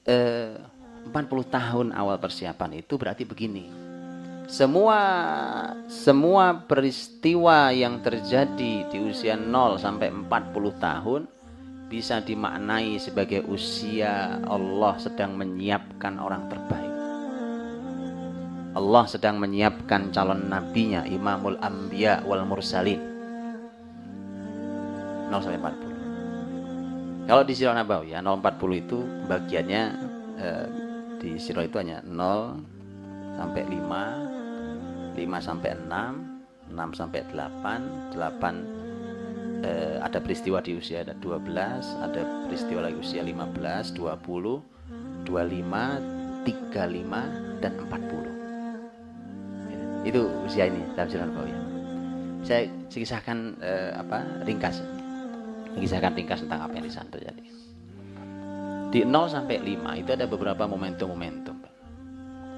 40 tahun awal persiapan itu berarti begini. Semua peristiwa yang terjadi di usia 0 sampai 40 tahun bisa dimaknai sebagai usia Allah sedang menyiapkan orang terbaik. Allah sedang menyiapkan calon nabinya, Imamul Anbiya wal Mursalin. 0 sampai 40. Kalau di Sirah Nabawiyah 040 itu bagiannya di Sirah itu hanya 0 sampai 5, 5 sampai 6, 6 sampai 8, 8 ada peristiwa di usia 12, ada peristiwa lagi usia 15, 20, 25, 35 dan 40. Itu usia ini dalam Sirah Nabawiyah. Saya kisahkan ringkas tentang apa yang di sana terjadi. Di 0 sampai 5 itu ada beberapa momentum-momentum,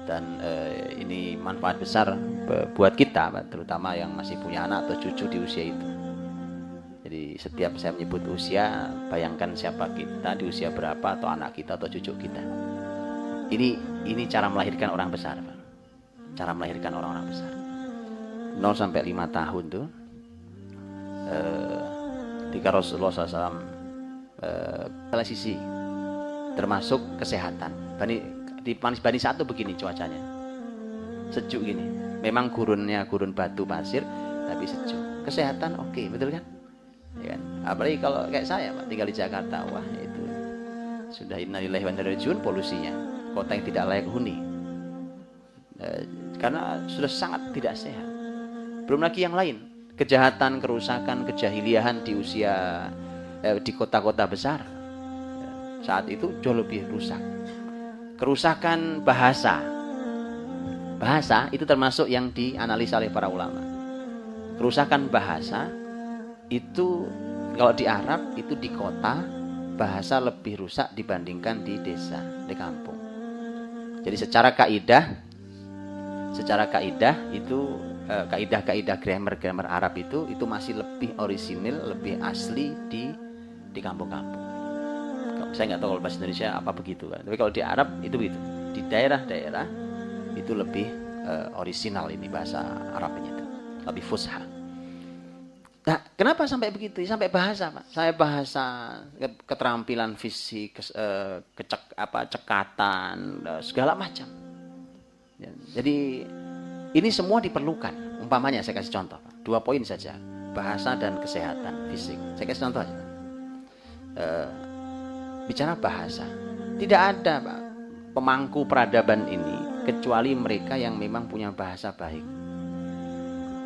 dan ini manfaat besar buat kita, terutama yang masih punya anak atau cucu di usia itu. Jadi setiap saya menyebut usia, bayangkan siapa kita di usia berapa, atau anak kita atau cucu kita. Ini cara melahirkan orang besar, Pak. Cara melahirkan orang-orang besar. 0 sampai 5 tahun tuh ketika Rasulullah SAW salah sisi termasuk kesehatan. Di Bani Sa'ad begini cuacanya, sejuk gini. Memang gurun batu pasir tapi sejuk. Kesehatan oke, betul kan? Ya kan? Apalagi kalau kayak saya, Pak, tinggal di Jakarta, wah itu sudah innalillahi wa inna ilaihi raji'un, polusinya, kota yang tidak layak huni. Karena sudah sangat tidak sehat. Belum lagi yang lain, kejahatan, kerusakan, kejahiliahan di usia di kota-kota besar saat itu jauh lebih rusak. Kerusakan bahasa itu termasuk yang dianalisa oleh para ulama. Kerusakan bahasa itu kalau di Arab itu di kota bahasa lebih rusak dibandingkan di desa, di kampung. Jadi secara kaidah itu kaidah grammar Arab itu masih lebih orisinil, lebih asli di kampung-kampung. Saya nggak tahu kalau bahasa Indonesia apa begitu kan. Tapi kalau di Arab itu begitu. Di daerah-daerah itu lebih orisinal ini bahasa Arabnya itu, lebih fusha. Nah, kenapa sampai begitu? Sampai bahasa, Pak. Sampai bahasa, keterampilan fisik, cekatan, segala macam. Ya, jadi ini semua diperlukan. Umpamanya saya kasih contoh, Pak. 2 poin saja, bahasa dan kesehatan fisik. Saya kasih contoh aja. Bicara bahasa, tidak ada, Pak, pemangku peradaban ini kecuali mereka yang memang punya bahasa baik.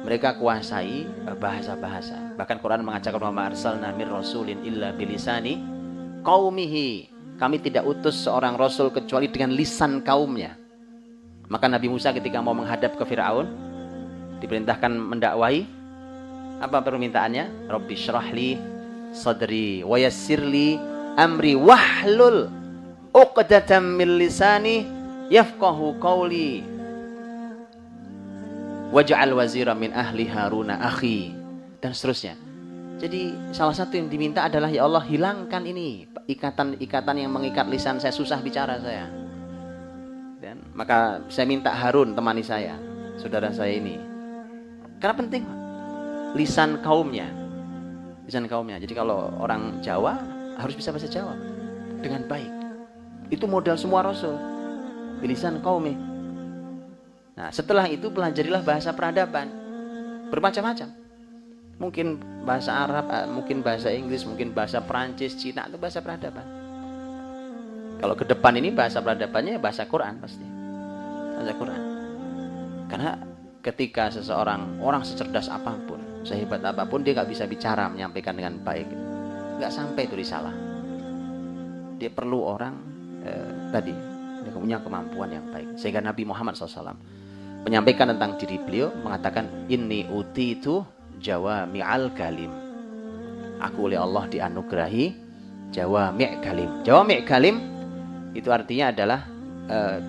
Mereka kuasai bahasa-bahasa. Bahkan Quran mengatakan, wa ma arsalna mir rasulin illa bilisani qaumihi. Kami tidak utus seorang rasul kecuali dengan lisan kaumnya. Maka Nabi Musa ketika mau menghadap ke Firaun, diperintahkan mendakwahi, apa permintaannya? Rabbi syrahli sadri wa yassirli amri wahlul 'uqdatam min lisani yafqahu qawli waj'al wazira min ahli Haruna akhi, dan seterusnya. Jadi salah satu yang diminta adalah, ya Allah, hilangkan ini ikatan yang mengikat lisan saya, susah bicara saya. Dan maka saya minta Harun temani saya, saudara saya ini. Karena penting lisan kaumnya. Jadi kalau orang Jawa harus bisa bahasa Jawa dengan baik. Itu modal semua rasul. Lisan kaumnya. Nah, setelah itu pelajarilah bahasa peradaban. Bermacam-macam. Mungkin bahasa Arab, mungkin bahasa Inggris, mungkin bahasa Perancis, Cina, itu bahasa peradaban. Kalau ke depan ini bahasa peradabannya bahasa Quran pasti. Bahasa Quran. Karena ketika orang secerdas apapun, sehebat apapun, dia nggak bisa bicara menyampaikan dengan baik, nggak sampai itu risalah. Dia perlu orang dia punya kemampuan yang baik. Sehingga Nabi Muhammad SAW menyampaikan tentang diri beliau, mengatakan, inni utitu jawami'al kalim. Aku oleh Allah dianugerahi jawami' kalim. Jawami' kalim itu artinya adalah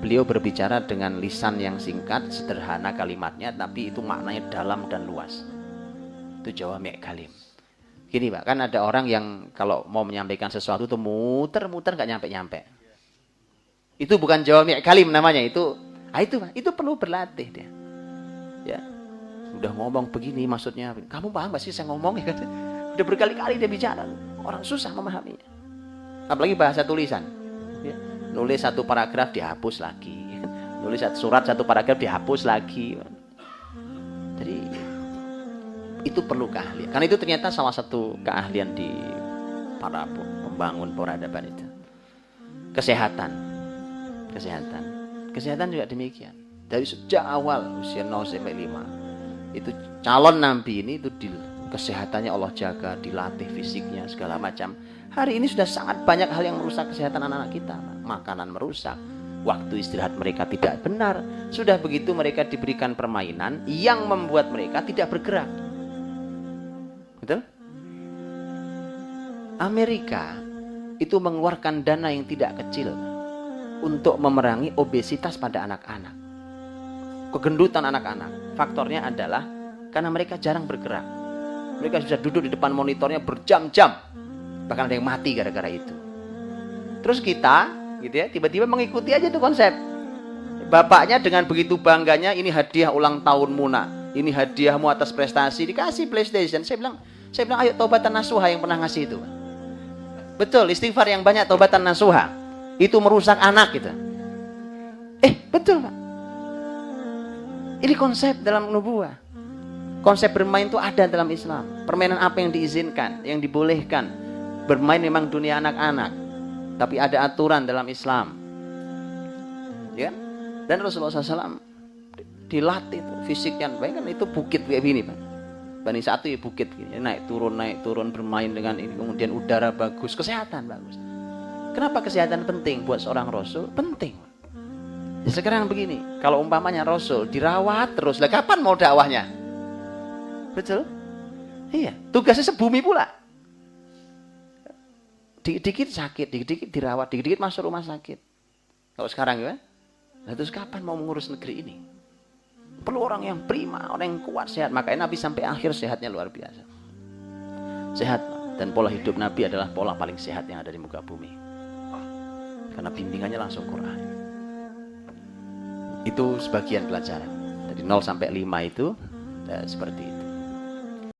beliau berbicara dengan lisan yang singkat, sederhana kalimatnya, tapi itu maknanya dalam dan luas. Itu jawami' kalim. Gini, Pak, kan ada orang yang kalau mau menyampaikan sesuatu tuh muter-muter nggak nyampe-nyampe. Itu bukan jawami' kalim namanya, itu perlu berlatih dia. Ya. Udah ngomong begini maksudnya, kamu paham gak sih saya ngomong ya? Udah berkali-kali dia bicara, orang susah memahaminya. Apalagi bahasa tulisan. Ya. Nulis satu paragraf dihapus lagi. Nulis surat satu paragraf dihapus lagi. Jadi itu perlu keahlian. Karena itu ternyata salah satu keahlian di para pembangun peradaban itu. Kesehatan juga demikian. Dari sejak awal usia 0 sampai 5 itu calon nabi ini itu kesehatannya Allah jaga, dilatih fisiknya segala macam. Hari ini sudah sangat banyak hal yang merusak kesehatan anak-anak kita. Makanan merusak, waktu istirahat mereka tidak benar. Sudah begitu mereka diberikan permainan yang membuat mereka tidak bergerak. Betul? Amerika itu mengeluarkan dana yang tidak kecil untuk memerangi obesitas pada anak-anak. Kegendutan anak-anak. Faktornya adalah karena mereka jarang bergerak. Mereka sudah duduk di depan monitornya berjam-jam. Bahkan ada yang mati gara-gara itu. Terus kita, gitu ya, tiba-tiba mengikuti aja tuh konsep. Bapaknya dengan begitu bangganya, ini hadiah ulang tahun Muna, ini hadiahmu atas prestasi, dikasih PlayStation. Saya bilang ayo taubatan nasuha yang pernah ngasih itu. Betul, istighfar yang banyak, taubatan nasuha. Itu merusak anak gitu. Betul Pak. Ini konsep dalam nubuah. Konsep bermain itu ada dalam Islam. Permainan apa yang diizinkan, yang dibolehkan. Bermain memang dunia anak-anak, tapi ada aturan dalam Islam. Ya? Dan Rasulullah SAW dilatih tuh, fisiknya. Bayangkan itu bukit kayak gini Pak. Bani satu ya bukit gini. Naik turun bermain dengan ini. Kemudian udara bagus, kesehatan bagus. Kenapa kesehatan penting buat seorang Rasul? Penting. Ya sekarang begini, kalau umpamanya Rasul dirawat terus, lah kapan mau dakwahnya? Betul? Iya, tugasnya sebumi pula. Dikit-dikit sakit, dikit-dikit dirawat, dikit-dikit masuk rumah sakit. Kalau sekarang ya, nah terus kapan mau mengurus negeri ini? Perlu orang yang prima, orang yang kuat, sehat. Makanya Nabi sampai akhir sehatnya luar biasa. Sehat, dan pola hidup Nabi adalah pola paling sehat yang ada di muka bumi. Karena bimbingannya langsung Quran. Itu sebagian pelajaran. Dari 0 sampai 5 itu seperti itu.